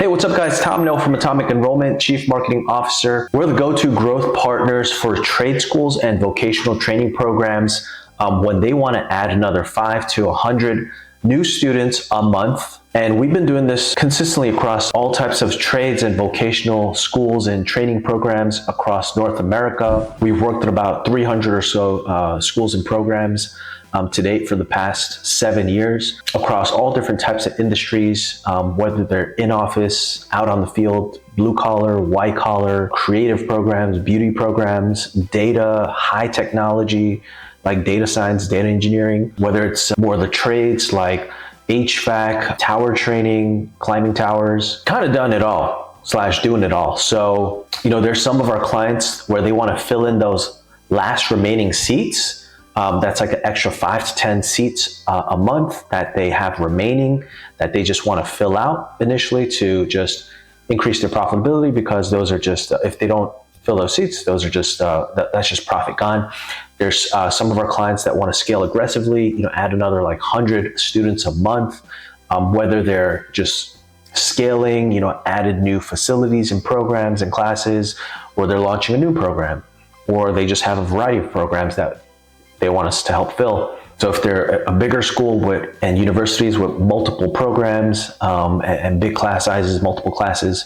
Hey, what's up guys? Tom Nell from Atomic Enrollment, Chief Marketing Officer. We're the go-to growth partners for trade schools and vocational training programs when they want to add another 5 to 100 new students a month. And we've been doing this consistently across all types of trades and vocational schools and training programs across North America. We've worked at about 300 or so schools and programs to date for the past 7 years across all different types of industries, whether they're in office, out on the field, blue collar, white collar, creative programs, beauty programs, data, high technology, like data science, data engineering, whether it's more the trades like HVAC, tower training, climbing towers, kind of done it all / doing it all. So, there's some of our clients where they want to fill in those last remaining seats. That's like an extra 5 to 10 seats a month that they have remaining that they just want to fill out initially to just increase their profitability, because those are just, if they don't fill those seats, those are just, that's just profit gone. There's some of our clients that want to scale aggressively, add another like 100 students a month, whether they're just scaling, added new facilities and programs and classes, or they're launching a new program, or they just have a variety of programs that they want us to help fill. So if they're a bigger school and universities with multiple programs and big class sizes, multiple classes,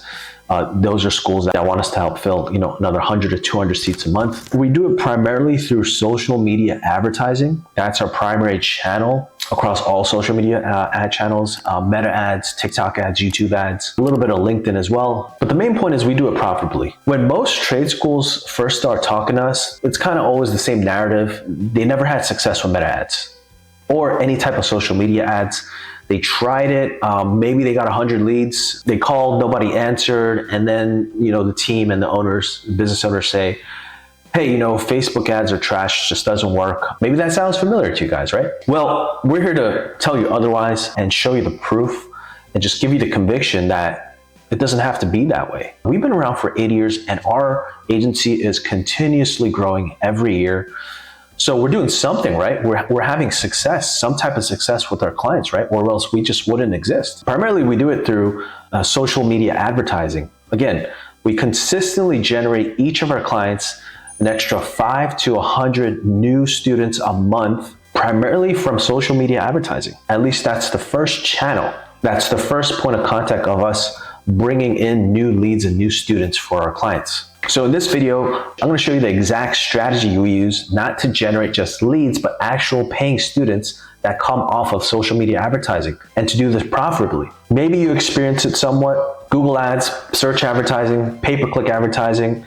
those are schools that want us to help fill, another 100 to 200 seats a month. We do it primarily through social media advertising. That's our primary channel across all social media ad channels, Meta ads, TikTok ads, YouTube ads, a little bit of LinkedIn as well. But the main point is we do it profitably. When most trade schools first start talking to us, it's kind of always the same narrative. They never had success with Meta ads or any type of social media ads. They tried it, maybe they got 100 leads, they called, nobody answered, and then the team and the owners, business owners say, hey, Facebook ads are trash, it just doesn't work. Maybe that sounds familiar to you guys, right? Well, we're here to tell you otherwise and show you the proof and just give you the conviction that it doesn't have to be that way. We've been around for 8 years and our agency is continuously growing every year. So we're doing something, right? We're having success, some type of success with our clients, right? Or else we just wouldn't exist. Primarily, we do it through social media advertising. Again, we consistently generate each of our clients an extra 5 to 100 new students a month, primarily from social media advertising. At least that's the first channel. That's the first point of contact of us bringing in new leads and new students for our clients. So in this video, I'm going to show you the exact strategy we use, not to generate just leads, but actual paying students that come off of social media advertising, and to do this profitably. Maybe you experience it somewhat. Google ads, search advertising, pay-per-click advertising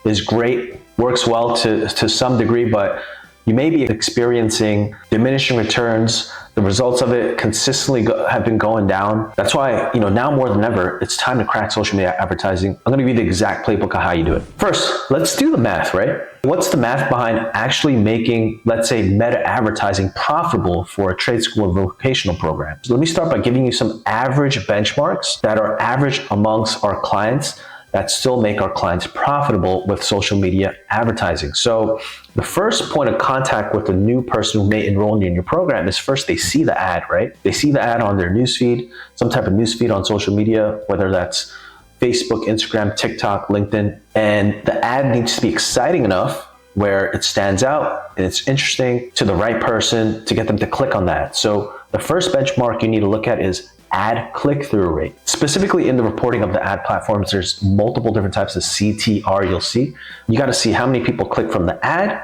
is great, works well to some degree, but you may be experiencing diminishing returns. The results of it consistently have been going down. That's why, now more than ever, it's time to crack social media advertising. I'm going to give you the exact playbook of how you do it. First, let's do the math, right? What's the math behind actually making, let's say, meta advertising profitable for a trade school or vocational program? So let me start by giving you some average benchmarks that are average amongst our clients that still make our clients profitable with social media advertising. So the first point of contact with a new person who may enroll in your program is first they see the ad, right? They see the ad on their newsfeed, some type of newsfeed on social media, whether that's Facebook, Instagram, TikTok, LinkedIn, and the ad needs to be exciting enough where it stands out and it's interesting to the right person to get them to click on that. So the first benchmark you need to look at is ad click-through rate. Specifically in the reporting of the ad platforms, there's multiple different types of CTR you'll see. You got to see how many people click from the ad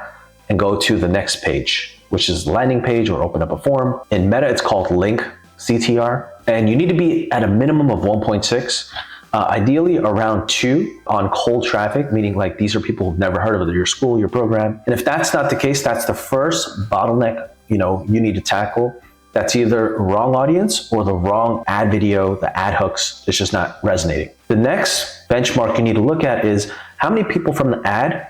and go to the next page, which is landing page or open up a form. In Meta, it's called link CTR. And you need to be at a minimum of 1.6, ideally around 2 on cold traffic, meaning like these are people who've never heard of your school, your program. And if that's not the case, that's the first bottleneck you need to tackle. That's either wrong audience or the wrong ad video, the ad hooks, it's just not resonating. The next benchmark you need to look at is how many people from the ad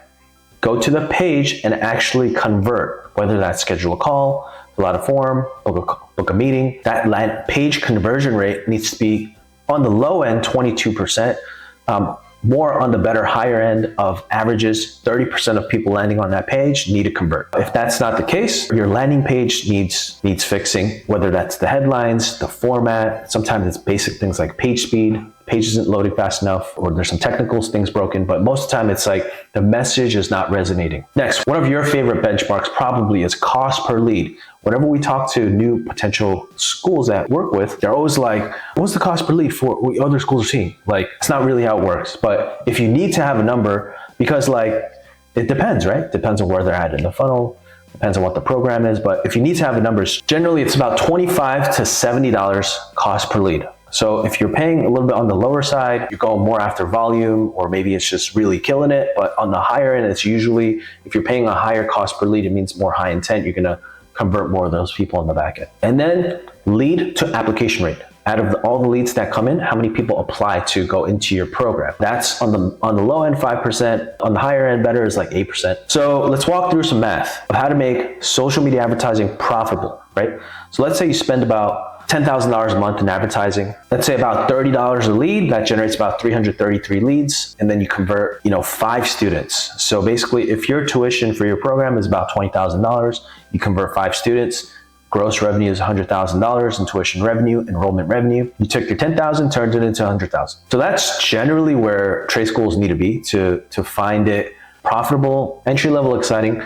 go to the page and actually convert, whether that's schedule a call, fill out a form, book a meeting. That page conversion rate needs to be on the low end, 22%. More on the better higher end of averages, 30% of people landing on that page need to convert. If that's not the case, your landing page needs fixing, whether that's the headlines, the format, sometimes it's basic things like page speed, page isn't loading fast enough, or there's some technical things broken, but most of the time it's like the message is not resonating. Next, one of your favorite benchmarks probably is cost per lead. Whenever we talk to new potential schools that work with, they're always like, what's the cost per lead for what other schools are seeing? Like, it's not really how it works. But if you need to have a number, because like, it depends, right? Depends on where they're at in the funnel, depends on what the program is. But if you need to have a number, generally it's about $25 to $70 cost per lead. So if you're paying a little bit on the lower side, you're going more after volume, or maybe it's just really killing it. But on the higher end, it's usually, if you're paying a higher cost per lead, it means more high intent. You're gonna convert more of those people on the back end. And then lead to application rate. Out of all the leads that come in, how many people apply to go into your program? That's on the low end, 5%. On the higher end, better is like 8%. So let's walk through some math of how to make social media advertising profitable, right? So let's say you spend about $10,000 a month in advertising. Let's say about $30 a lead, that generates about 333 leads. And then you convert, 5 students. So basically, if your tuition for your program is about $20,000, you convert 5 students. Gross revenue is $100,000 in tuition revenue, enrollment revenue. You took your $10,000, turned it into $100,000. So that's generally where trade schools need to be to find it profitable, entry level, exciting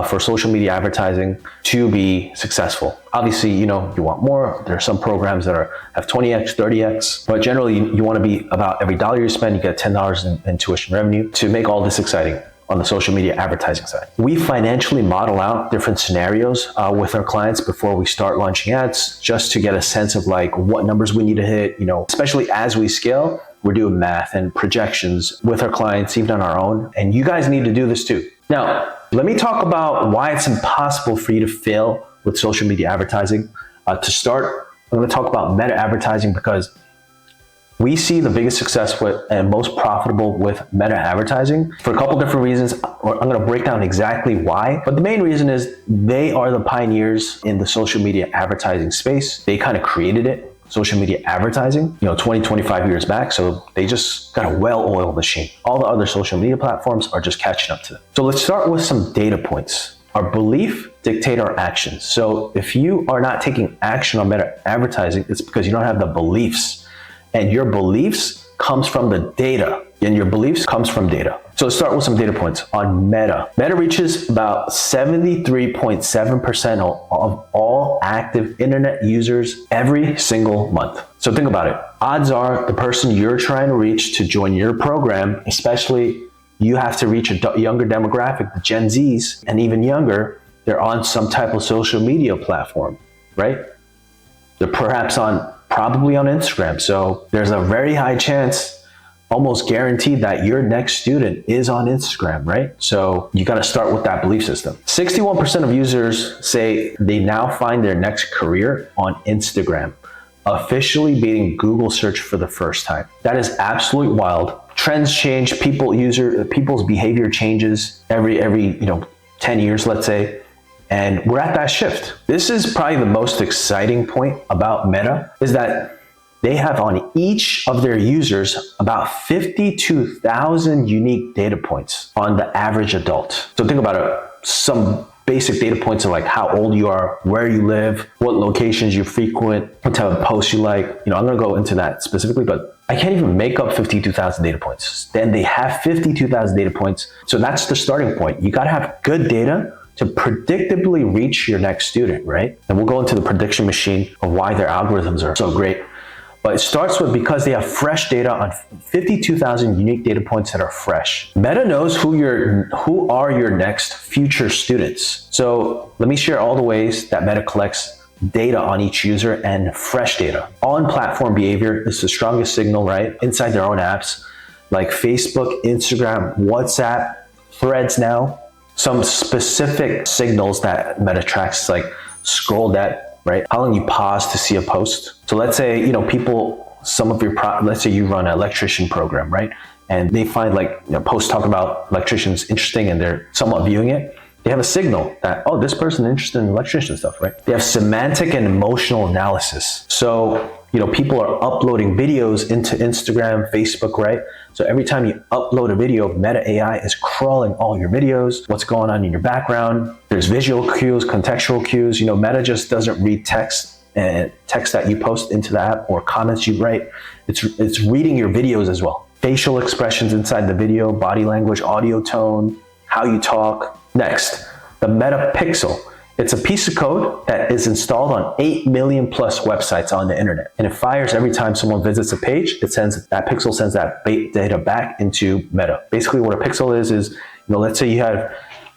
for social media advertising to be successful. Obviously, you want more. There are some programs that have 20x, 30x, but generally you want to be about every dollar you spend, you get $10 in tuition revenue to make all this exciting. On the social media advertising side, we financially model out different scenarios with our clients before we start launching ads, just to get a sense of like what numbers we need to hit. Especially as we scale, we're doing math and projections with our clients, even on our own. And you guys need to do this too. Now, let me talk about why it's impossible for you to fail with social media advertising. To start, I'm going to talk about meta advertising, because we see the biggest success with and most profitable with meta advertising for a couple different reasons. I'm going to break down exactly why, but the main reason is they are the pioneers in the social media advertising space. They kind of created it, social media advertising, 20, 25 years back. So they just got a well-oiled machine. All the other social media platforms are just catching up to them. So let's start with some data points. Our belief dictate our actions. So if you are not taking action on meta advertising, it's because you don't have the beliefs. And your beliefs comes from the data, and your beliefs comes from data. So let's start with some data points on Meta. Meta reaches about 73.7% of all active internet users every single month. So think about it. Odds are the person you're trying to reach to join your program, especially you have to reach a younger demographic, the Gen Zs, and even younger, they're on some type of social media platform, right? They're probably on Instagram. So there's a very high chance, almost guaranteed, that your next student is on Instagram, right? So you got to start with that belief system. 61% of users say they now find their next career on Instagram, officially beating Google search for the first time. That is absolutely wild. Trends change, people's behavior changes every 10 years, let's say. And we're at that shift. This is probably the most exciting point about Meta, is that they have on each of their users about 52,000 unique data points on the average adult. So think about it. Some basic data points are like how old you are, where you live, what locations you frequent, what type of posts you like. I'm gonna go into that specifically, but I can't even make up 52,000 data points. Then they have 52,000 data points. So that's the starting point. You gotta have good data to predictably reach your next student, right? And we'll go into the prediction machine of why their algorithms are so great. But it starts with because they have fresh data on 52,000 unique data points that are fresh. Meta knows who are your next future students. So let me share all the ways that Meta collects data on each user and fresh data. On-platform behavior is the strongest signal, right? Inside their own apps, like Facebook, Instagram, WhatsApp, Threads now. Some specific signals that Meta tracks, like scroll depth, right? How long you pause to see a post. So let's say, let's say you run an electrician program, right? And they find posts talk about electricians interesting and they're somewhat viewing it. They have a signal that, this person is interested in electrician stuff, right? They have semantic and emotional analysis. So, people are uploading videos into Instagram, Facebook, right? So every time you upload a video, Meta AI is crawling all your videos, what's going on in your background. There's visual cues, contextual cues. Meta just doesn't read text. and text that you post into the app or comments you write. It's reading your videos as well. Facial expressions inside the video, body language, audio tone, how you talk. Next, the Meta Pixel. It's a piece of code that is installed on 8 million plus websites on the internet. And it fires every time someone visits a page. That pixel sends that data back into Meta. Basically what a pixel is, let's say you have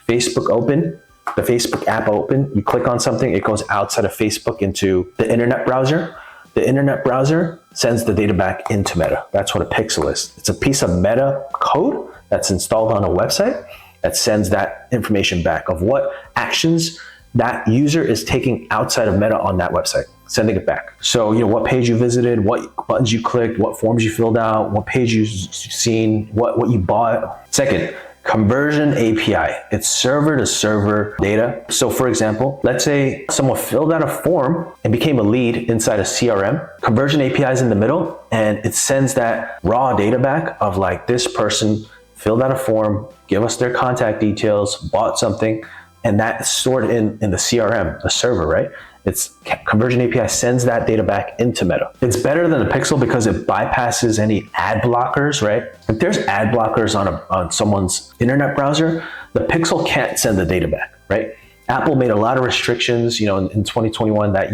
Facebook open, the Facebook app open, you click on something, it goes outside of Facebook into the internet browser. The internet browser sends the data back into Meta. That's what a pixel is. It's a piece of Meta code that's installed on a website that sends that information back of what actions that user is taking outside of Meta on that website, sending it back. So, what page you visited, what buttons you clicked, what forms you filled out, what page you've seen, what you bought. Second, Conversion API. It's server to server data. So for example, let's say someone filled out a form and became a lead inside a CRM. Conversion API is in the middle and it sends that raw data back of like, this person filled out a form, give us their contact details, bought something, and that's stored in the CRM, the server, right? It's Conversion API sends that data back into Meta. It's better than a pixel because it bypasses any ad blockers, right? If there's ad blockers on someone's internet browser, the pixel can't send the data back, right? Apple made a lot of restrictions, in 2021 that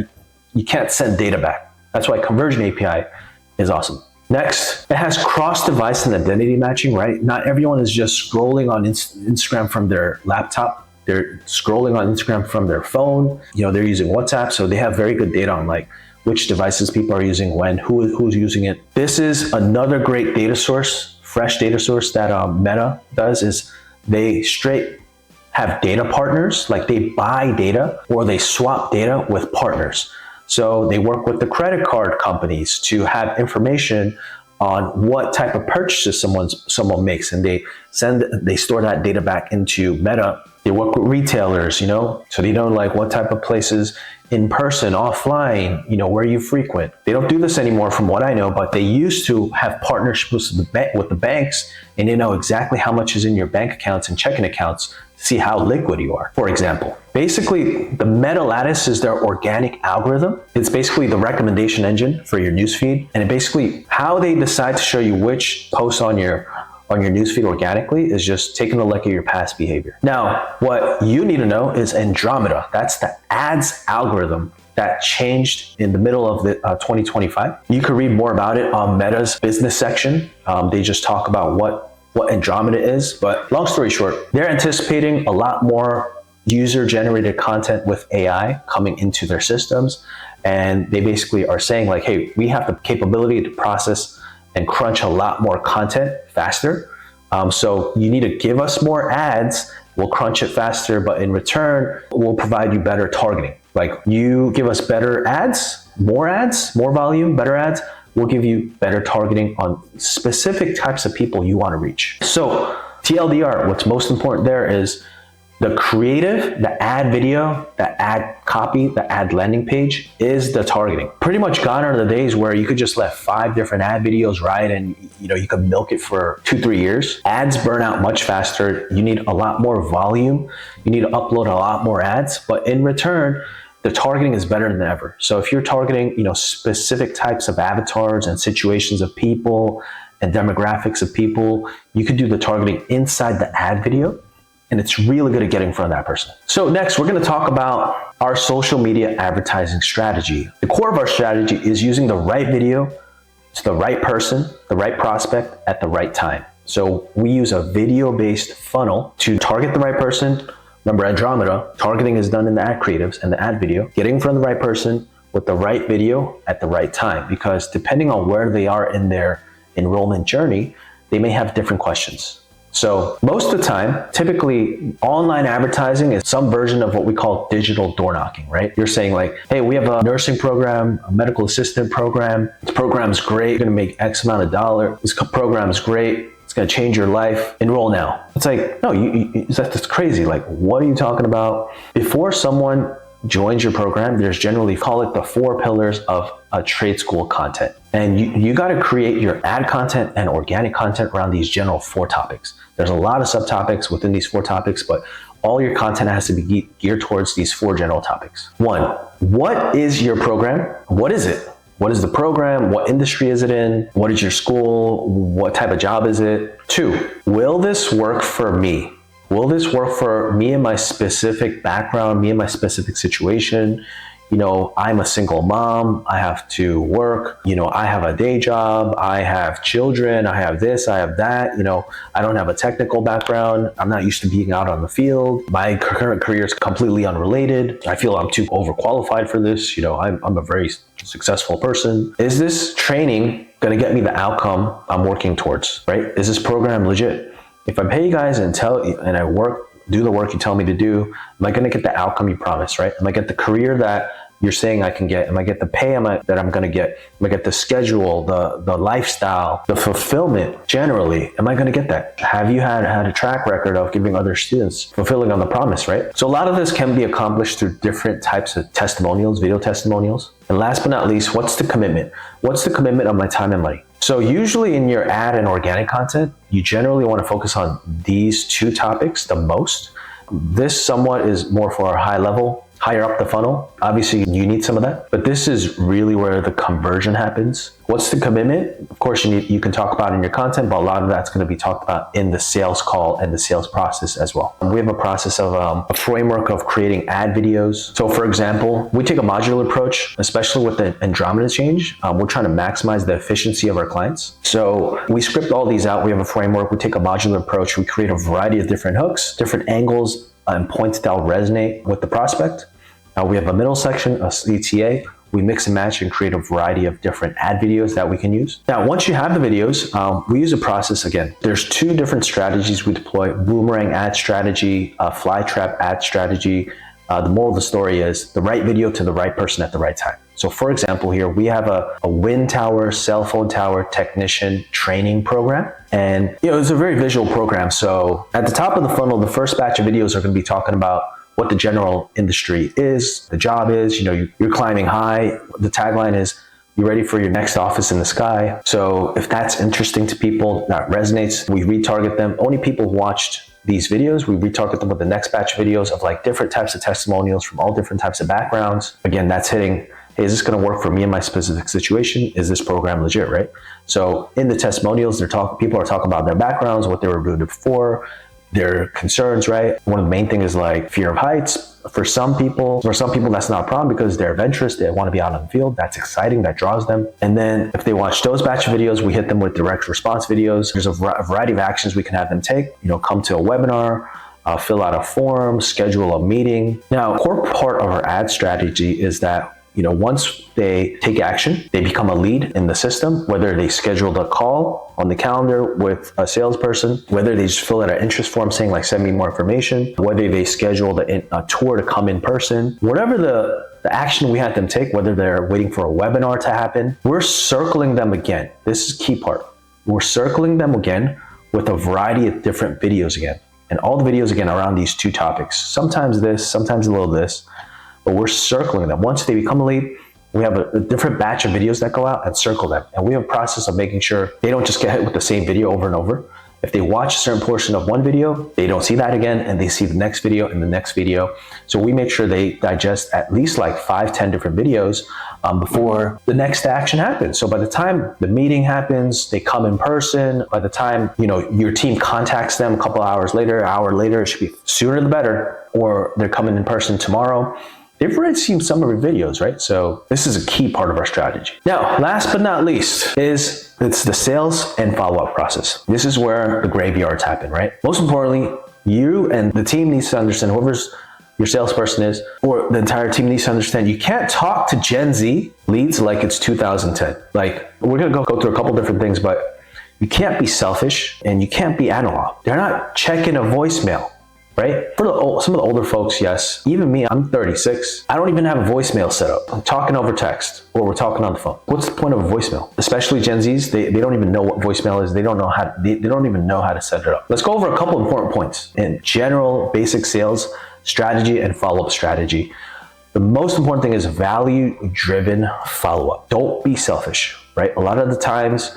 you can't send data back. That's why Conversion API is awesome. Next, it has cross-device and identity matching, right? Not everyone is just scrolling on Instagram from their laptop. They're scrolling on Instagram from their phone. They're using WhatsApp, so they have very good data on like which devices people are using when, who's using it. This is another great data source, fresh data source that Meta does is they straight have data partners, like they buy data or they swap data with partners. So they work with the credit card companies to have information on what type of purchases someone makes, and they store that data back into Meta. They work with retailers, so they know like what type of places in person, offline, where you frequent. They don't do this anymore from what I know, but they used to have partnerships with the banks, and they know exactly how much is in your bank accounts and checking accounts to see how liquid you are, for example. Basically, the Meta Lattice is their organic algorithm. It's basically the recommendation engine for your newsfeed, and it basically how they decide to show you which posts on your newsfeed organically is just taking a look at your past behavior. Now, what you need to know is Andromeda. That's the ads algorithm that changed in the middle of the 2025. You can read more about it on Meta's business section. They just talk about what Andromeda is, but long story short, they're anticipating a lot more user-generated content with AI coming into their systems, and they basically are saying like, hey, we have the capability to process and crunch a lot more content faster. So you need to give us more ads, we'll crunch it faster, but in return, we'll provide you better targeting. Like you give us better ads, more volume, better ads, we'll give you better targeting on specific types of people you want to reach. So TLDR, what's most important there is the creative, the ad video, the ad copy, the ad landing page is the targeting. Pretty much gone are the days where you could just let 5 different ad videos ride and you could milk it for 2-3 years. Ads burn out much faster. You need a lot more volume. You need to upload a lot more ads, but in return, the targeting is better than ever. So if you're targeting, specific types of avatars and situations of people and demographics of people, you could do the targeting inside the ad video. And it's really good at getting in front of that person. So next, we're gonna talk about our social media advertising strategy. The core of our strategy is using the right video to the right person, the right prospect at the right time. So we use a video-based funnel to target the right person. Remember Andromeda, targeting is done in the ad creatives and the ad video, getting in front of the right person with the right video at the right time, because depending on where they are in their enrollment journey, they may have different questions. So most of the time, typically online advertising is some version of what we call digital door knocking, right? You're saying like, hey, we have a nursing program, a medical assistant program. This program's great. You're gonna make X amount of dollars. This program is great. It's gonna change your life. Enroll now. It's like, no, that's crazy. Like, what are you talking about? Before someone joins your program, there's generally, call it the 4 pillars of a trade school content. And you got to create your ad content and organic content around these general 4 topics. There's a lot of subtopics within these 4 topics, but all your content has to be geared towards these 4 general topics. 1, what is your program? What is it? What is the program? What industry is it in? What is your school? What type of job is it? 2, will this work for me? Will this work for me and my specific background, me and my specific situation? I'm a single mom, I have to work, I have a day job, I have children, I have this, I have that, I don't have a technical background, I'm not used to being out on the field, my current career is completely unrelated, I feel I'm too overqualified for this, I'm a very successful person. Is this training gonna get me the outcome I'm working towards, right? Is this program legit? If I pay you guys and I do the work you tell me to do, am I gonna get the outcome you promised, right? Am I get the career that you're saying I can get? Am I get the pay that I'm gonna get? Am I get the schedule, the lifestyle, the fulfillment generally? Am I gonna get that? Have you had a track record of giving other students fulfilling on the promise, right? So a lot of this can be accomplished through different types of testimonials, video testimonials. And last but not least, what's the commitment? What's the commitment of my time and money? So usually in your ad and organic content, you generally want to focus on these 2 topics the most. This somewhat is more for a high level, higher up the funnel. Obviously you need some of that, but this is really where the conversion happens. What's the commitment? Of course, you can talk about it in your content, but a lot of that's going to be talked about in the sales call and the sales process as well. We have a process of a framework of creating ad videos. So for example, we take a modular approach, especially with the Andromeda change. We're trying to maximize the efficiency of our clients. So we script all these out. We have a framework. We take a modular approach. We create a variety of different hooks, different angles, and points that'll resonate with the prospect. We have a middle section, a CTA. We mix and match and create a variety of different ad videos that we can use. Now, once you have the videos, we use a process again. There's 2 different strategies we deploy: boomerang ad strategy, fly trap ad strategy. The moral of the story is the right video to the right person at the right time. So for example, here we have a wind tower, cell phone tower technician training program. And it's a very visual program. So at the top of the funnel, the first batch of videos are going to be talking about what the general industry is, the job is, you're climbing high. The tagline is, you ready for your next office in the sky? So if that's interesting to people, that resonates, we retarget them. Only people who watched these videos, we retarget them with the next batch of videos of like different types of testimonials from all different types of backgrounds. Again, that's hitting, hey, is this gonna work for me in my specific situation? Is this program legit, right? So in the testimonials, people are talking about their backgrounds, what they were doing before, their concerns, right? One of the main things is like fear of heights. For some people, that's not a problem because they're adventurous. They want to be out on the field. That's exciting. That draws them. And then if they watch those batch of videos, we hit them with direct response videos. There's a variety of actions we can have them take. Come to a webinar, fill out a form, schedule a meeting. Now, a core part of our ad strategy is that once they take action, they become a lead in the system, whether they scheduled a call on the calendar with a salesperson, whether they just fill out an interest form saying like, send me more information, whether they scheduled a tour to come in person, whatever the action we had them take, whether they're waiting for a webinar to happen, we're circling them again. This is the key part. We're circling them again with a variety of different videos again. And all the videos again around these 2 topics. Sometimes this, sometimes a little this. But we're circling them. Once they become a lead, we have a different batch of videos that go out and circle them. And we have a process of making sure they don't just get hit with the same video over and over. If they watch a certain portion of one video, they don't see that again, and they see the next video and the next video. So we make sure they digest at least like 5-10 different videos before the next action happens. So by the time the meeting happens, they come in person. By the time your team contacts them a couple hours later, an hour later, it should be sooner the better, or they're coming in person tomorrow. They've already seen some of our videos, right? So this is a key part of our strategy. Now, last but not least it's the sales and follow-up process. This is where the graveyards happen, right? Most importantly, you and the team needs to understand, whoever's your salesperson is, or the entire team needs to understand, you can't talk to Gen Z leads like it's 2010. Like, we're gonna go through a couple different things, but you can't be selfish and you can't be analog. They're not checking a voicemail. Right? For some of the older folks, yes. Even me, I'm 36. I don't even have a voicemail set up. I'm talking over text or we're talking on the phone. What's the point of a voicemail? Especially Gen Zs, they don't even know what voicemail is. They don't even know how to set it up. Let's go over a couple important points in general basic sales strategy and follow-up strategy. The most important thing is value-driven follow-up. Don't be selfish, right? A lot of the times,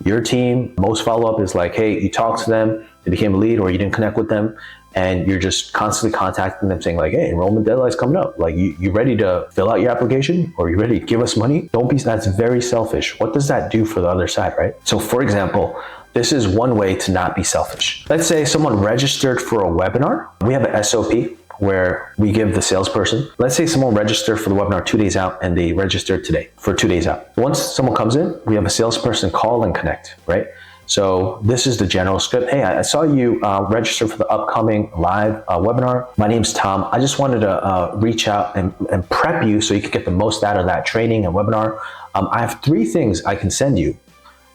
your team, most follow-up is like, hey, you talked to them, they became a lead, or you didn't connect with them, and you're just constantly contacting them saying like, hey, enrollment deadline's coming up. Like, you ready to fill out your application? Or you ready to give us money? That's very selfish. What does that do for the other side, right? So for example, this is one way to not be selfish. Let's say someone registered for a webinar. We have an SOP where we give the salesperson, let's say someone registered for the webinar 2 days out and they registered today for 2 days out. Once someone comes in, we have a salesperson call and connect, right? So this is the general script. Hey, I saw you register for the upcoming live webinar. My name's Tom. I just wanted to reach out and prep you so you can get the most out of that training and webinar. I have 3 things I can send you.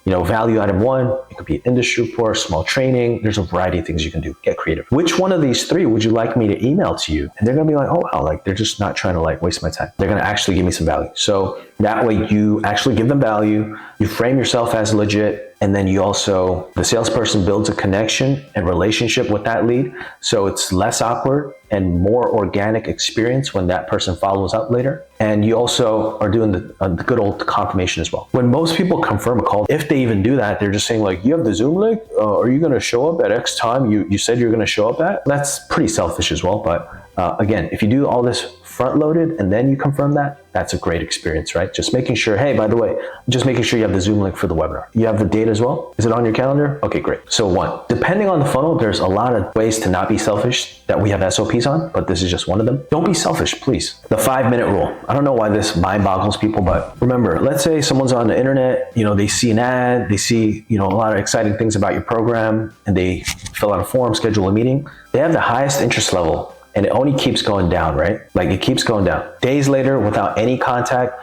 Value item 1, it could be an industry report, small training. There's a variety of things you can do. Get creative. Which one of these 3 would you like me to email to you? And they're gonna be like, oh wow, like they're just not trying to like waste my time. They're gonna actually give me some value. So that way you actually give them value, you frame yourself as legit, and then the salesperson builds a connection and relationship with that lead. So it's less awkward and more organic experience when that person follows up later. And you also are doing the good old confirmation as well. When most people confirm a call, if they even do that, they're just saying like, you have the Zoom link? Are you gonna show up at X time you said you're gonna show up at? That's pretty selfish as well. But again, if you do all this front loaded and then you confirm that, that's a great experience, right? Just making sure, hey, by the way, just making sure you have the Zoom link for the webinar. You have the date as well? Is it on your calendar? Okay, great. So 1, depending on the funnel, there's a lot of ways to not be selfish that we have SOPs on, but this is just one of them. Don't be selfish, please. The 5-minute rule. I don't know why this mind boggles people, but remember, let's say someone's on the internet, they see an ad, they see, a lot of exciting things about your program, and they fill out a form, schedule a meeting. They have the highest interest level, and it only keeps going down, right? Like it keeps going down. Days later, without any contact,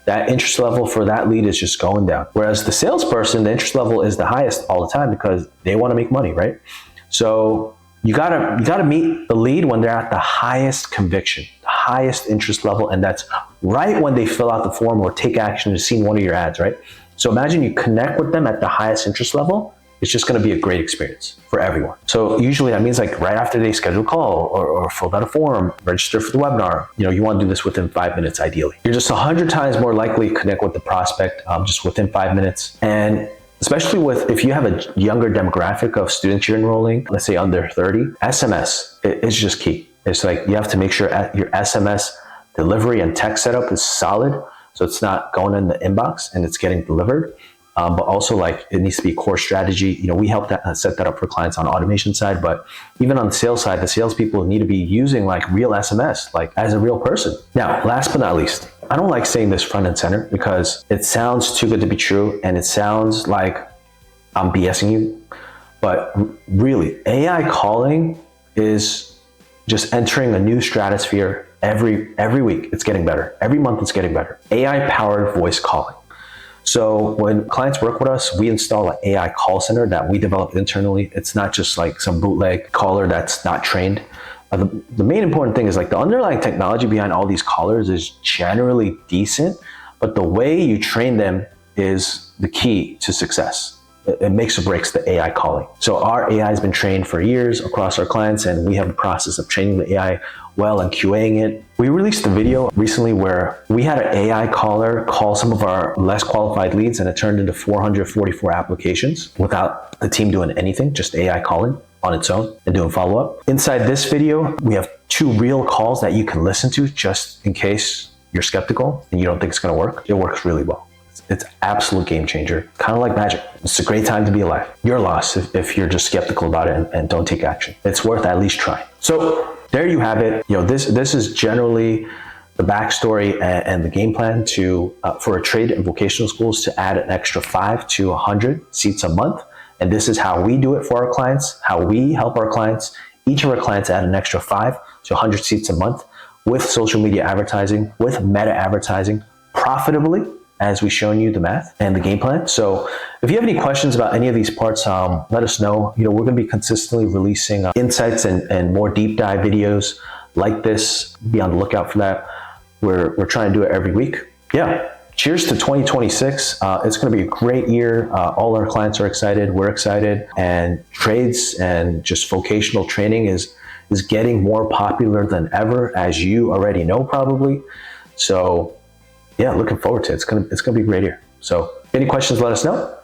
that interest level for that lead is just going down. Whereas the salesperson, the interest level is the highest all the time because they want to make money, right? So you gotta meet the lead when they're at the highest conviction, the highest interest level, and that's right when they fill out the form or take action to see one of your ads, right? So imagine you connect with them at the highest interest level. It's just going to be a great experience for everyone. So usually that means like right after they schedule a call or fill out a form, register for the webinar, you want to do this within 5 minutes ideally. You're just 100 times more likely to connect with the prospect just within 5 minutes. And especially if you have a younger demographic of students you're enrolling, let's say under 30, SMS is just key. It's like you have to make sure your SMS delivery and text setup is solid. So it's not going in the inbox and it's getting delivered. But also like it needs to be a core strategy. We help set that up for clients on automation side, but even on the sales side, the salespeople need to be using like real SMS, like as a real person. Now, last but not least, I don't like saying this front and center because it sounds too good to be true and it sounds like I'm BSing you, but really AI calling is just entering a new stratosphere every week. It's getting better. Every month it's getting better. AI powered voice calling. So when clients work with us, we install an AI call center that we develop internally. It's not just like some bootleg caller that's not trained. The main important thing is like the underlying technology behind all these callers is generally decent, but the way you train them is the key to success. It makes or breaks the AI calling. So our AI has been trained for years across our clients, and we have a process of training the AI well and QAing it. We released a video recently where we had an AI caller call some of our less qualified leads, and it turned into 444 applications without the team doing anything, just AI calling on its own and doing follow-up. Inside this video, we have 2 real calls that you can listen to just in case you're skeptical and you don't think it's gonna work. It works really well. It's absolute game changer, kind of like magic. It's a great time to be alive. Your loss if you're just skeptical about it and don't take action. It's worth at least trying. So there you have it. This is generally the backstory and the game plan for a trade and vocational schools to add an extra 5 to 100 seats a month. And this is how we do it for our clients, how we help our clients. Each of our clients add an extra 5 to 100 seats a month with social media advertising, with meta advertising, profitably, as we've shown you the math and the game plan. So if you have any questions about any of these parts, let us know. We're going to be consistently releasing insights and more deep dive videos like this. Be on the lookout for that. We're trying to do it every week. Yeah. Cheers to 2026. It's going to be a great year. All our clients are excited. We're excited. And trades and just vocational training is getting more popular than ever, as you already know probably. So yeah, looking forward to it. It's gonna be a great year. So any questions, let us know.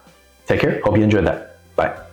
Take care. Hope you enjoyed that. Bye.